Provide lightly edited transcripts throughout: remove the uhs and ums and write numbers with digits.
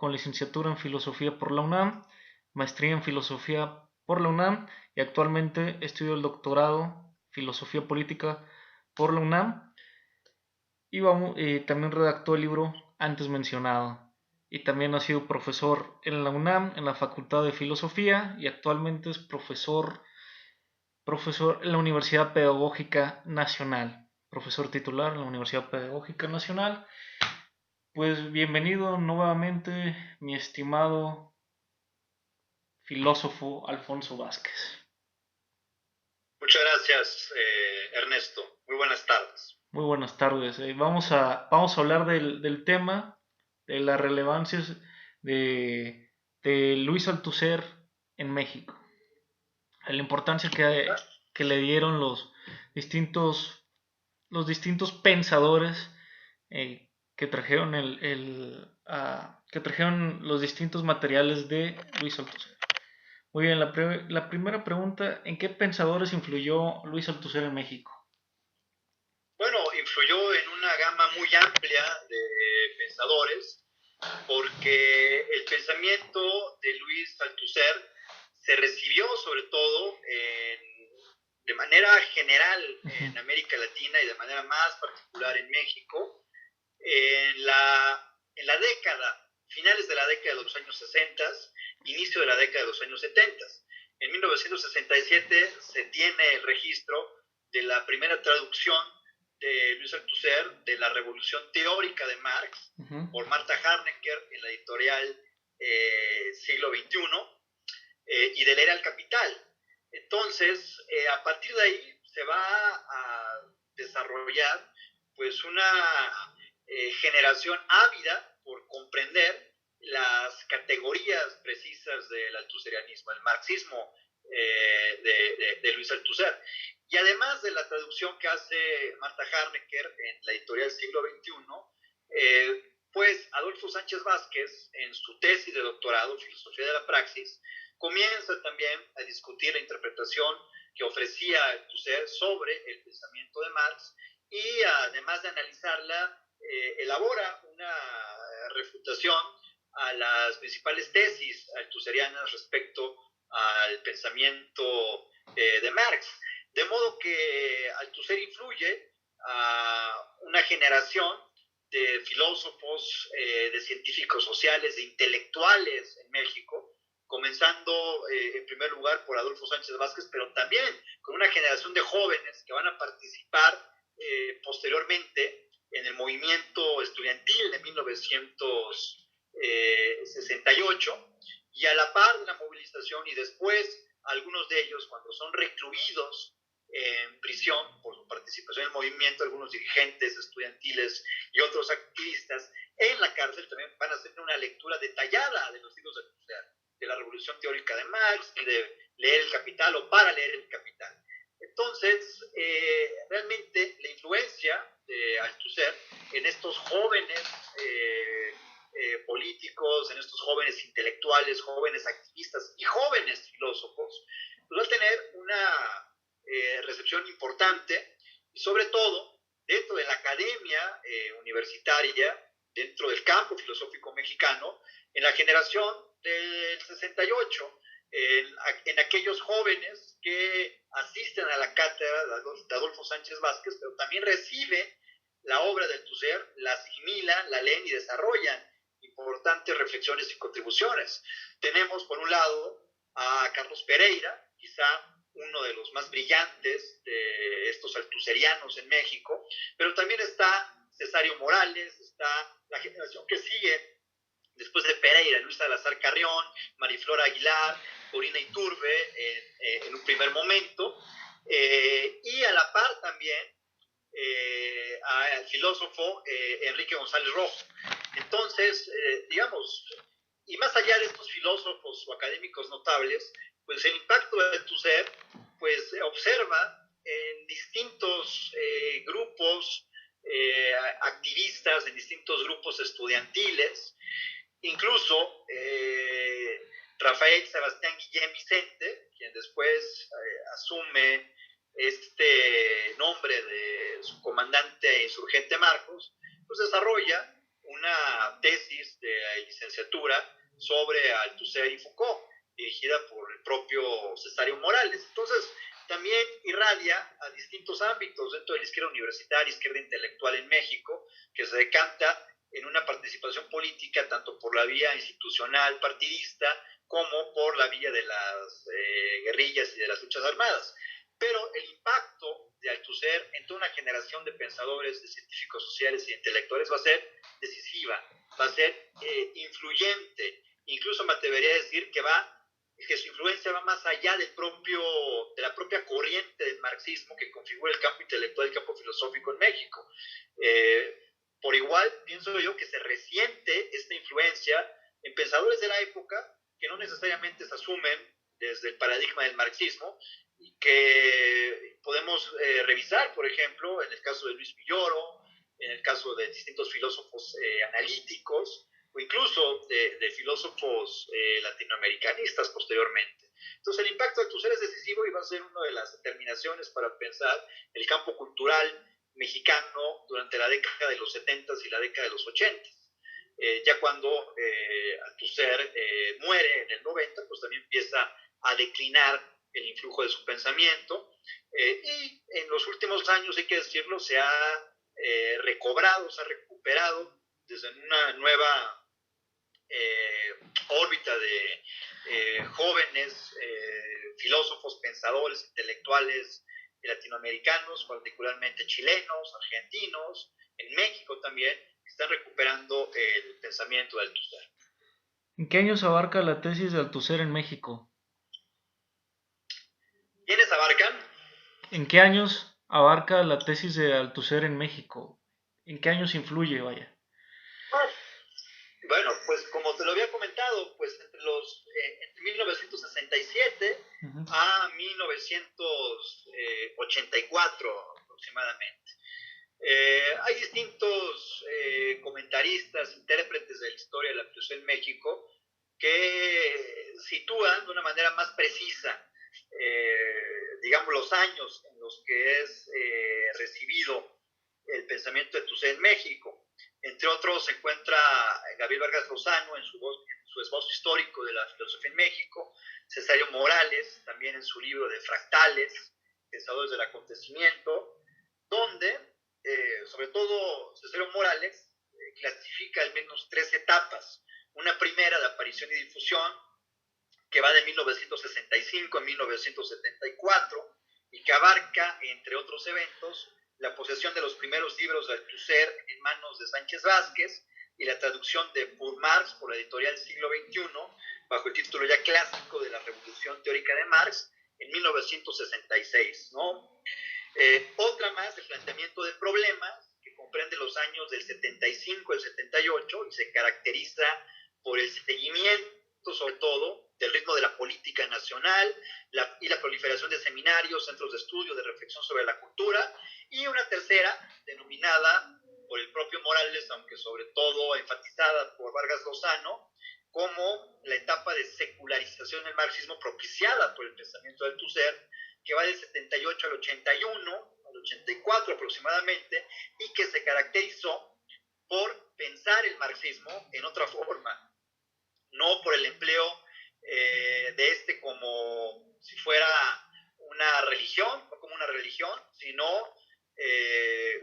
con licenciatura en Filosofía por la UNAM, maestría en Filosofía por la UNAM y actualmente estudio el doctorado Filosofía Política por la UNAM y también redactó el libro antes mencionado. Y también ha sido profesor en la UNAM, en la Facultad de Filosofía y actualmente es profesor en la Universidad Pedagógica Nacional, profesor titular en la Universidad Pedagógica Nacional. Pues bienvenido nuevamente, mi estimado filósofo Alfonso Vázquez. Muchas gracias, Ernesto. Muy buenas tardes. Muy buenas tardes. Vamos a hablar del tema, de las relevancias de Luis Althusser en México. La importancia que le dieron los distintos pensadores que trajeron que trajeron los distintos materiales de Luis Althusser. Muy bien, la primera pregunta, ¿en qué pensadores influyó Luis Althusser en México? Bueno, influyó en una gama muy amplia de pensadores porque el pensamiento de Luis Althusser se recibió sobre todo de manera general en América Latina y de manera más particular en México en la década, finales de la década de los años 60, inicio de la década de los años 70. En 1967 se tiene el registro de la primera traducción de Luis Althusser de la Revolución Teórica de Marx por Martha Harnecker en la editorial Siglo XXI y de Leer al Capital. Entonces, a partir de ahí se va a desarrollar pues una generación ávida por comprender las categorías precisas del althuserianismo, el marxismo de Luis Althusser. Y además de la traducción que hace Martha Harnecker en la editorial Siglo XXI, pues Adolfo Sánchez Vázquez, en su tesis de doctorado, Filosofía de la Praxis, comienza también a discutir la interpretación que ofrecía Althusser sobre el pensamiento de Marx y además de analizarla, elabora una refutación a las principales tesis althusserianas respecto al pensamiento de Marx. De modo que Althusser influye a una generación de filósofos, de científicos sociales, de intelectuales en México, comenzando en primer lugar por Adolfo Sánchez Vázquez, pero también con una generación de jóvenes que van a participar posteriormente en el movimiento estudiantil de 1968 y a la par de la movilización y después algunos de ellos cuando son recluidos en prisión por su participación en el movimiento, algunos dirigentes estudiantiles y otros activistas en la cárcel también van a hacer una lectura detallada de los libros de la Revolución Teórica de Marx y de Leer el Capital o para leer el Capital. Entonces, realmente la influencia de Althusser en estos jóvenes políticos, en estos jóvenes intelectuales, jóvenes activistas y jóvenes filósofos, pues va a tener una recepción importante y sobre todo dentro de la academia universitaria, dentro del campo filosófico mexicano, en la generación del 68, en aquellos jóvenes que asisten a la cátedra de Adolfo Sánchez Vázquez, pero también reciben la obra de Althusser, la asimilan, la leen y desarrollan importantes reflexiones y contribuciones. Tenemos, por un lado, a Carlos Pereira, quizá uno de los más brillantes de estos althusserianos en México, pero también está Cesario Morales, está la generación que sigue después de Pereira, Luis Salazar Carrión, Mariflora Aguilar, Corina Iturbe en un primer momento, y a la par también al filósofo Enrique González Rojo. Entonces, digamos, y más allá de estos filósofos o académicos notables, pues el impacto de Althusser pues observa en distintos grupos activistas, en distintos grupos estudiantiles, incluso Rafael Sebastián Guillén Vicente, quien después asume este nombre de su comandante insurgente Marcos, pues desarrolla un una tesis de licenciatura sobre Althusser y Foucault, dirigida por el propio Cesario Morales. Entonces, también irradia a distintos ámbitos dentro de la izquierda universitaria, izquierda intelectual en México, que se decanta en una participación política tanto por la vía institucional partidista como por la vía de las guerrillas y de las luchas armadas. Pero el impacto de Althusser en toda una generación de pensadores, de científicos sociales y de intelectuales va a ser decisiva, va a ser influyente. Incluso me atrevería a decir que su influencia va más allá de la propia corriente del marxismo que configura el campo intelectual y el campo filosófico en México. Por igual, pienso yo que se resiente esta influencia en pensadores de la época que no necesariamente se asumen desde el paradigma del marxismo y que podemos revisar, por ejemplo, en el caso de Luis Villoro, en el caso de distintos filósofos analíticos, o incluso de filósofos latinoamericanistas posteriormente. Entonces el impacto de Althusser es decisivo y va a ser una de las determinaciones para pensar el campo cultural mexicano durante la década de los 70 y la década de los 80. Ya cuando Althusser muere en el 90, pues también empieza a declinar el influjo de su pensamiento y en los últimos años, hay que decirlo, se ha recobrado, se ha recuperado desde una nueva órbita de jóvenes filósofos, pensadores, intelectuales latinoamericanos, particularmente chilenos, argentinos, en México también, que están recuperando el pensamiento de Althusser. ¿En qué años abarca la tesis de Althusser en México? ¿Quiénes abarcan? ¿En qué años abarca la tesis de Althusser en México? ¿En qué años influye, vaya? Bueno, pues como te lo había comentado, pues entre 1967 a 1984 aproximadamente. Hay distintos comentaristas, intérpretes de la historia de la filosofía en México que sitúan de una manera más precisa, digamos, los años en los que es recibido el pensamiento de Althusser en México. Entre otros se encuentra Gabriel Vargas Lozano en su esbozo histórico de la filosofía en México, Cesario Morales también en su libro de Fractales, Pensadores del Acontecimiento, donde sobre todo Cesario Morales clasifica al menos 3 etapas. Una primera de aparición y difusión que va de 1965 a 1974 y que abarca, entre otros eventos, la posesión de los primeros libros de Althusser en manos de Sánchez Vázquez y la traducción de Pour Marx por la editorial Siglo XXI bajo el título ya clásico de la Revolución Teórica de Marx en 1966, ¿no? Otra más, el planteamiento de problemas, que comprende los años del 75 al 78 y se caracteriza por el seguimiento, sobre todo, del ritmo de la política nacional y la proliferación de seminarios, centros de estudio, de reflexión sobre la cultura, y una tercera, denominada por el propio Morales, aunque sobre todo enfatizada por Vargas Lozano, como la etapa de secularización del marxismo propiciada por el pensamiento de Althusser, que va del 78 al 81, al 84 aproximadamente, y que se caracterizó por pensar el marxismo en otra forma, no por el empleo de este como si fuera una religión, no como una religión, sino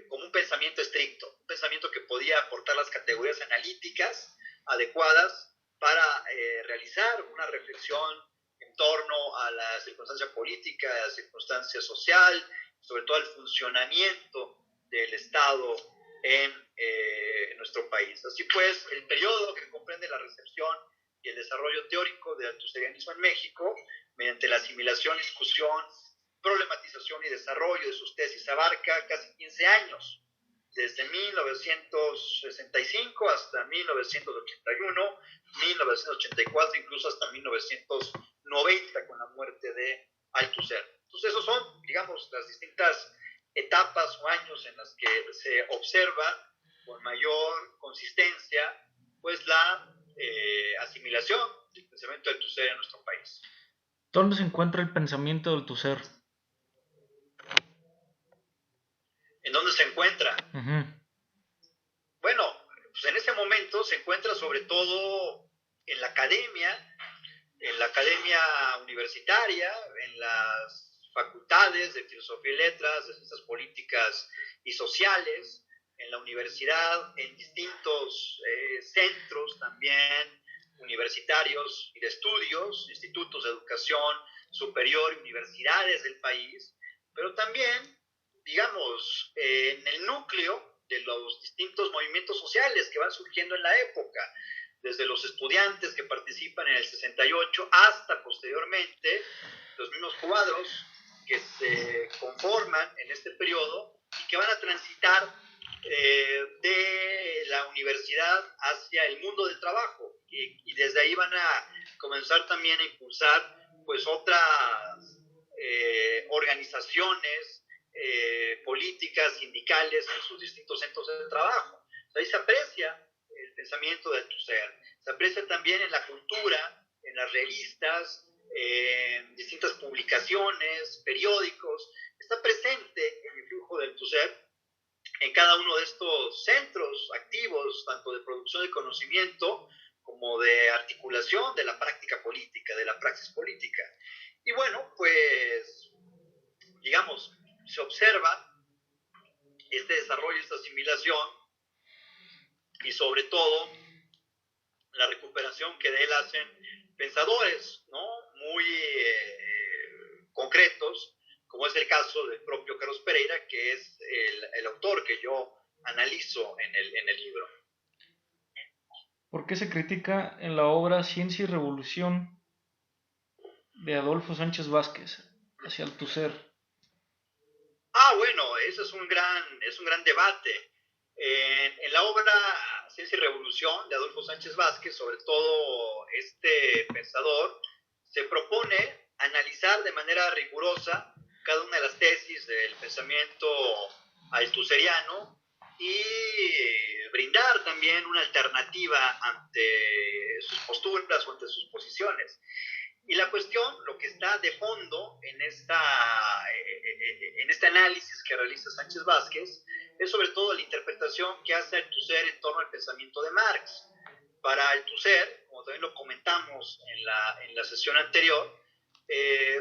como un pensamiento estricto, un pensamiento que podía aportar las categorías analíticas adecuadas para realizar una reflexión en torno a la circunstancia política, a la circunstancia social, sobre todo al funcionamiento del Estado en nuestro país. Así pues, el periodo que comprende la recepción y el desarrollo teórico del althuserianismo en México, mediante la asimilación, discusión, problematización y desarrollo de sus tesis, abarca casi 15 años, desde 1965 hasta 1981, 1984, incluso hasta 1990, con la muerte de Althusser. Entonces, esos son, digamos, las distintas etapas o años en las que se observa con mayor consistencia, pues, la asimilación del pensamiento de Althusser en nuestro país. ¿Dónde se encuentra el pensamiento de Althusser? ¿En dónde se encuentra? Uh-huh. Bueno, pues en ese momento esto se encuentra sobre todo en la academia universitaria, en las facultades de filosofía y letras, de ciencias políticas y sociales, en la universidad, en distintos centros también universitarios y de estudios, institutos de educación superior, universidades del país, pero también, digamos, en el núcleo de los distintos movimientos sociales que van surgiendo en la época, desde los estudiantes que participan en el 68 hasta posteriormente los mismos cuadros que se conforman en este periodo y que van a transitar de la universidad hacia el mundo del trabajo y desde ahí van a comenzar también a impulsar pues otras organizaciones políticas, sindicales en sus distintos centros de trabajo. Ahí se aprecia el pensamiento de Althusser, se aprecia también en la cultura, en las revistas, en distintas publicaciones, periódicos, está presente el influjo de Althusser en cada uno de estos centros activos, tanto de producción de conocimiento como de articulación de la práctica política, de la praxis política. Y bueno, pues, digamos, se observa este desarrollo, esta asimilación y sobre todo la recuperación que de él hacen pensadores, ¿no? Muy concretos, como es el caso del propio Carlos Pereira, que es el autor que yo analizo en el libro. ¿Por qué se critica en la obra Ciencia y Revolución de Adolfo Sánchez Vázquez hacia Althusser? Bueno, ese es un gran debate. En la obra Ciencia y Revolución de Adolfo Sánchez Vázquez, sobre todo este pensador, se propone analizar de manera rigurosa cada una de las tesis del pensamiento althusseriano y brindar también una alternativa ante sus posturas o ante sus posiciones. Y la cuestión, lo que está de fondo en este análisis que realiza Sánchez Vázquez, es sobre todo la interpretación que hace Althusser en torno al pensamiento de Marx. Para Althusser, como también lo comentamos en la sesión anterior,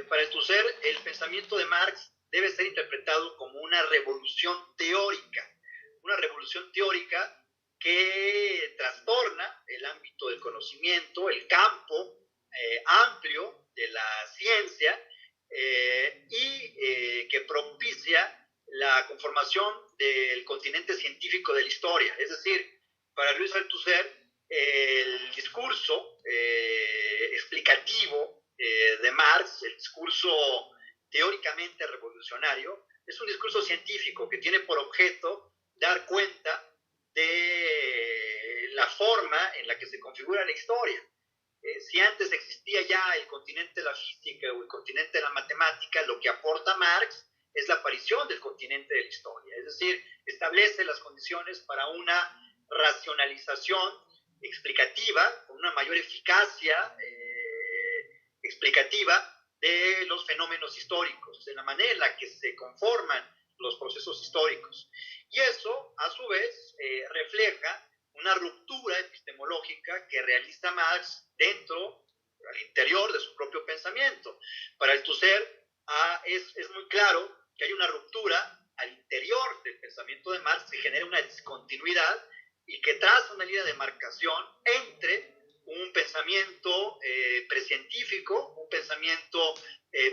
para Althusser el pensamiento de Marx debe ser interpretado como una revolución teórica que trastorna el ámbito del conocimiento, el campo amplio de la ciencia y que propicia la conformación del continente científico de la historia. Es decir, para Luis Althusser, el discurso explicativo de Marx, el discurso teóricamente revolucionario, es un discurso científico que tiene por objeto dar cuenta de la forma en la que se configura la historia. Si antes existía ya el continente de la física o el continente de la matemática, lo que aporta Marx es la aparición del continente de la historia, es decir, establece las condiciones para una racionalización explicativa, con una mayor eficacia explicativa de los fenómenos históricos, de la manera en la que se conforman los procesos históricos. Y eso, a su vez, refleja una ruptura epistemológica que realiza Marx al interior de su propio pensamiento. Para Althusser es muy claro que hay una ruptura al interior del pensamiento de Marx que genera una discontinuidad y que traza una línea de marcación entre un pensamiento precientífico, un pensamiento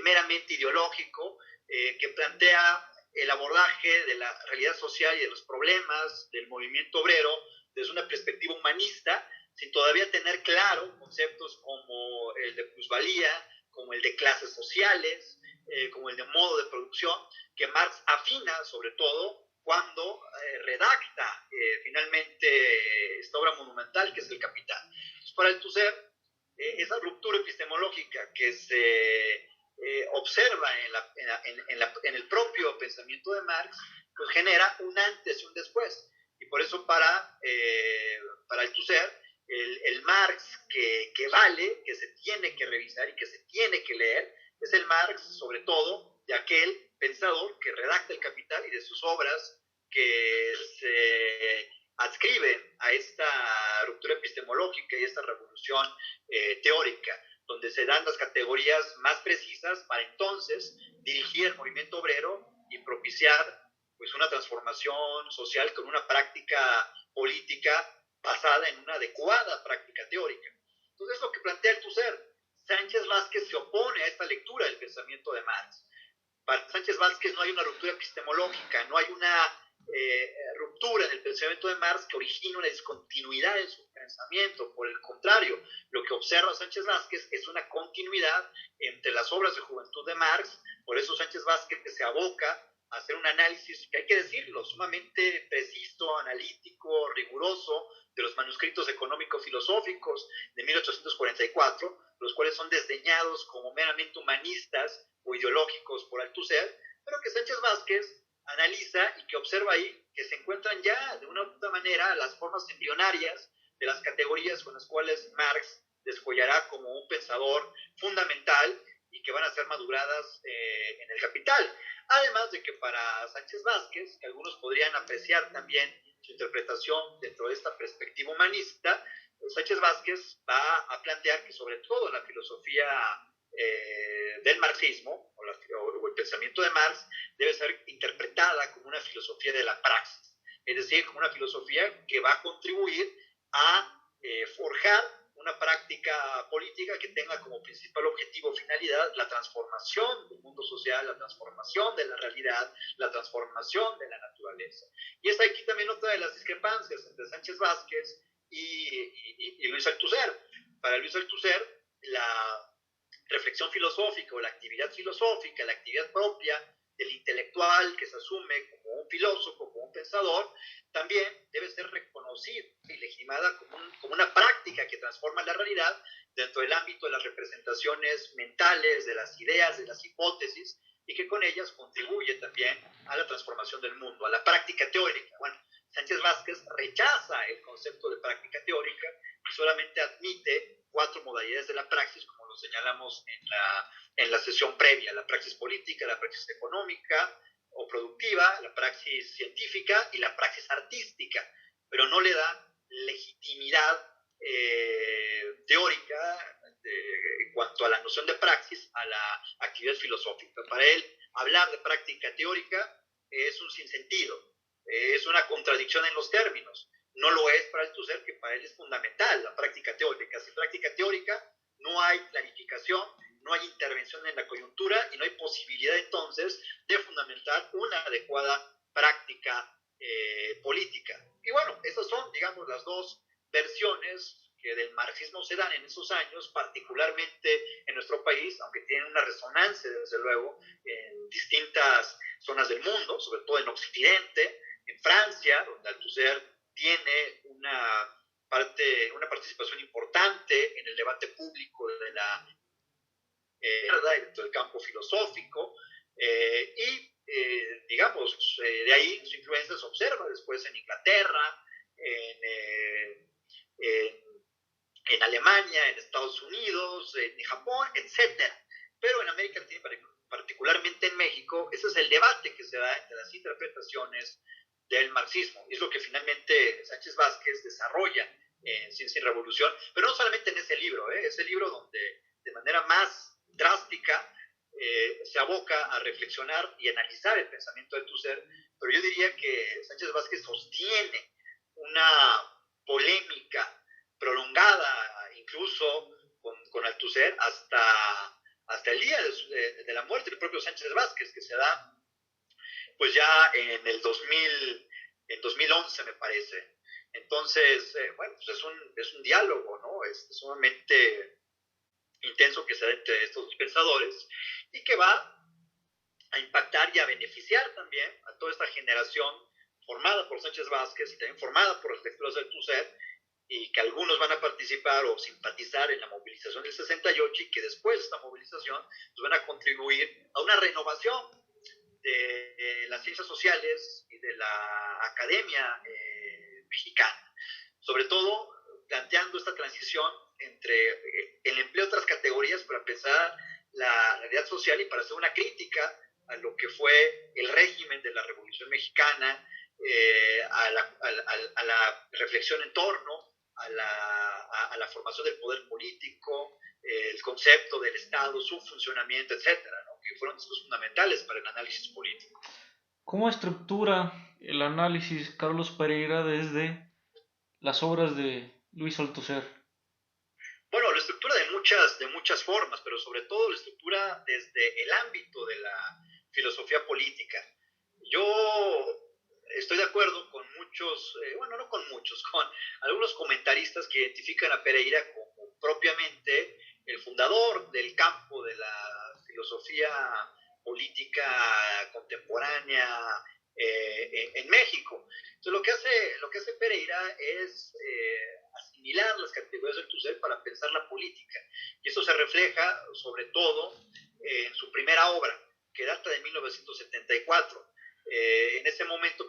meramente ideológico, que plantea el abordaje de la realidad social y de los problemas del movimiento obrero desde una perspectiva humanista, sin todavía tener claro conceptos como el de plusvalía, como el de clases sociales, como el de modo de producción, que Marx afina sobre todo cuando redacta finalmente esta obra monumental que es El Capital. Entonces, para Althusser, esa ruptura epistemológica que se observa en el propio pensamiento de Marx, pues genera un antes y un después. Y por eso para Althusser, el Marx que vale, que se tiene que revisar y que se tiene que leer, es el Marx, sobre todo, de aquel pensador que redacta El Capital y de sus obras que se adscriben a esta ruptura epistemológica y esta revolución teórica, donde se dan las categorías más precisas para entonces dirigir el movimiento obrero y propiciar pues una transformación social con una práctica política basada en una adecuada práctica teórica. Entonces, lo que plantea Althusser, Sánchez Vázquez se opone a esta lectura del pensamiento de Marx. Para Sánchez Vázquez no hay una ruptura epistemológica, no hay una ruptura en el pensamiento de Marx que origine una discontinuidad en su pensamiento. Por el contrario, lo que observa Sánchez Vázquez es una continuidad entre las obras de juventud de Marx. Por eso Sánchez Vázquez se aboca a hacer un análisis, que hay que decirlo, sumamente preciso, analítico, riguroso, de los manuscritos económico-filosóficos de 1844, los cuales son desdeñados como meramente humanistas o ideológicos por Althusser, pero que Sánchez Vázquez analiza y que observa ahí que se encuentran ya de una u otra manera las formas embrionarias de las categorías con las cuales Marx descollará como un pensador fundamental y que van a ser maduradas en el Capital. Además de que para Sánchez Vázquez, que algunos podrían apreciar también su interpretación dentro de esta perspectiva humanista, Sánchez Vázquez va a plantear que sobre todo la filosofía del marxismo o el pensamiento de Marx debe ser interpretada como una filosofía de la praxis, es decir, como una filosofía que va a contribuir a forjar una práctica política que tenga como principal objetivo o finalidad la transformación del mundo social, la transformación de la realidad, la transformación de la naturaleza. Y está aquí también otra de las discrepancias entre Sánchez Vázquez y Luis Althusser. Para Luis Althusser, la reflexión filosófica o la actividad filosófica, la actividad propia del intelectual que se asume como un filósofo, como un pensador, también debe ser reconocida y legitimada como una práctica que transforma la realidad dentro del ámbito de las representaciones mentales, de las ideas, de las hipótesis, y que con ellas contribuye también a la transformación del mundo, a la práctica teórica. Bueno, Sánchez Vázquez rechaza el concepto de práctica teórica y solamente admite 4 modalidades de la praxis, como lo señalamos en la sesión previa: la praxis política, la praxis económica o productiva, la praxis científica y la praxis artística, pero no le da legitimidad teórica en cuanto a la noción de praxis a la actividad filosófica. Para él, hablar de práctica teórica es un sinsentido, es una contradicción en los términos. No lo es para Althusser, que para él es fundamental la práctica teórica. Sin práctica teórica no hay planificación, no hay intervención en la coyuntura y no hay posibilidad entonces de fundamentar una adecuada práctica política. Y bueno, esas son, digamos, las dos versiones que del marxismo se dan en esos años, particularmente en nuestro país, aunque tienen una resonancia, desde luego, en distintas zonas del mundo, sobre todo en Occidente, en Francia, donde Althusser tiene una participación importante en el debate público de la dentro del campo filosófico, digamos, de ahí su influencia se observa después en Inglaterra, en Alemania, en Estados Unidos, en Japón, etc. Pero en América Latina, particularmente en México, ese es el debate que se da entre las interpretaciones del marxismo. Es lo que finalmente Sánchez Vázquez desarrolla en Ciencia y Revolución, pero no solamente en ese libro, ese libro donde de manera más drástica se aboca a reflexionar y analizar el pensamiento de Althusser, pero yo diría que Sánchez Vázquez sostiene una polémica prolongada incluso con Althusser hasta el día de la muerte del propio Sánchez Vázquez, que se da pues ya en el 2011 me parece. Entonces, bueno, pues es un diálogo, ¿no? Es sumamente intenso que se da entre estos dos pensadores y que va a impactar y a beneficiar también a toda esta generación formada por Sánchez Vázquez y también formada por las lecturas de Althusser, y que algunos van a participar o simpatizar en la movilización del 68 y que después de esta movilización pues van a contribuir a una renovación de las ciencias sociales y de la academia mexicana, sobre todo planteando esta transición entre el empleo de otras categorías para pensar la realidad social y para hacer una crítica a lo que fue el régimen de la Revolución Mexicana, a la reflexión en torno a la formación del poder político, el concepto del Estado, su funcionamiento, etcétera, ¿no? Que fueron discursos fundamentales para el análisis político. ¿Cómo estructura el análisis Carlos Pereira desde las obras de Luis Althusser? Bueno, la estructura de muchas formas, pero sobre todo la estructura desde el ámbito de la filosofía política. Yo estoy de acuerdo con muchos, bueno, no con muchos, con algunos comentaristas que identifican a Pereira como propiamente el fundador del campo de la filosofía política contemporánea en México. Entonces, lo que hace Pereira es asimilar las categorías del Tusser para pensar la política. Y eso se refleja, sobre todo, en su primera obra, que data de 1974. En ese momento